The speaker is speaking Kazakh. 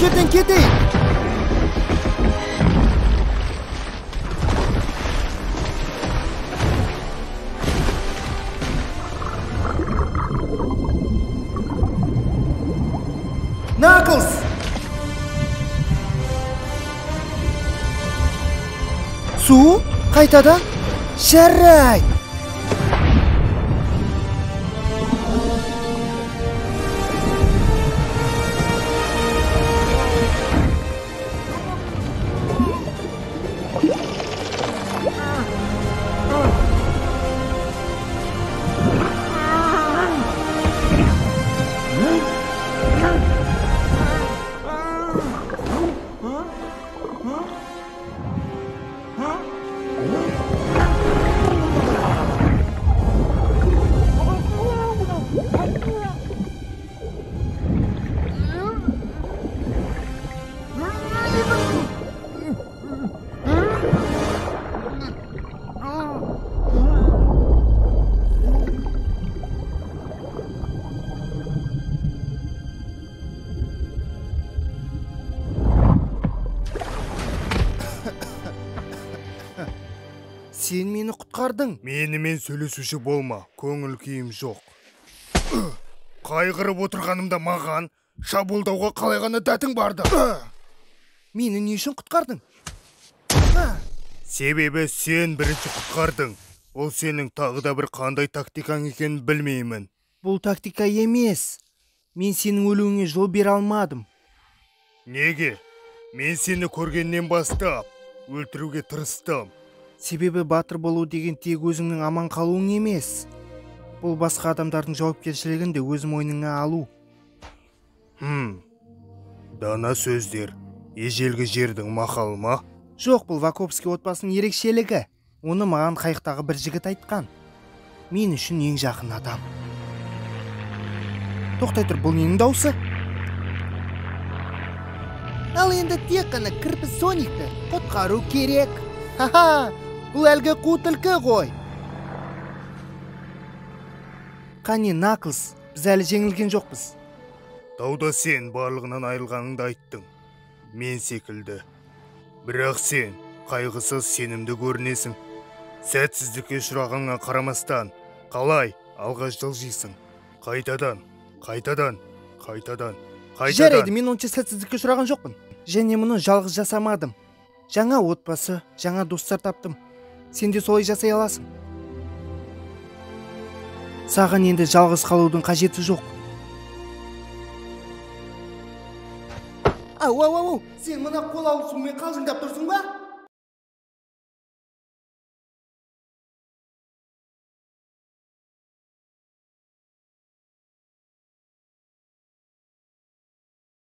жерден кетейік. Наклз! Су? Қайтадан? Жарайды! Сен мені құтқардың. Менімен сөйлесуші болма, көңіл күйім жоқ. Қайғырып отырғанымда маған шабуылдауға қалай ғана дәтің барды. Мені не үшін құтқардың? Себебі сен бірінші құтқардың. Ол сенің тағы да бір қандай тактикаң екенін білмеймін. Бұл тактика емес. Мен сенің өлуіңе жол бере алмадым. Неге? Мен сені көргеннен бастап өлтіруге тырыстым. Себебі батыр болу деген тек өзіңнің аман қалуың емес. Бұл басқа адамдардың жауапкершілігін де өз мойныңа алу. Дана сөздер. Ежелгі жердің мақалы ма? Жоқ, бұл Ваковский отбасының ерекшелігі. Оны маған қайықтағы бір жігіт айтқан. Мен үшін ең жақын адам. Тоқтай тұр, бұл ненің даусы? Ал енді тек қана кірпі Соникті құтқару керек. Ха-ха! Бұл әлгі қу түлкі ғой. Қане, Наклз, біз әлі жеңілген жоқпыз. Тауда сен барлығынан айырылғаныңды айттың. Мен секілді. Бірақ сен қайғысыз сенімді көрінесің. Сәтсіздікке ұшырағанға қарамастан, қалай алға жылжисың. Қайтадан. Жарайды, мен онша сәтсіздікке ұшыраған жоқпын. Және мұны жалғыз жасамадым. Жаңа отбасы, жаңа достар таптым. Сен де солай жасай аласың. Саған енді жалғыз қалудың қажеті жоқ. Ау, сен мына қол алысумен қалжыңдап тұрсың ба?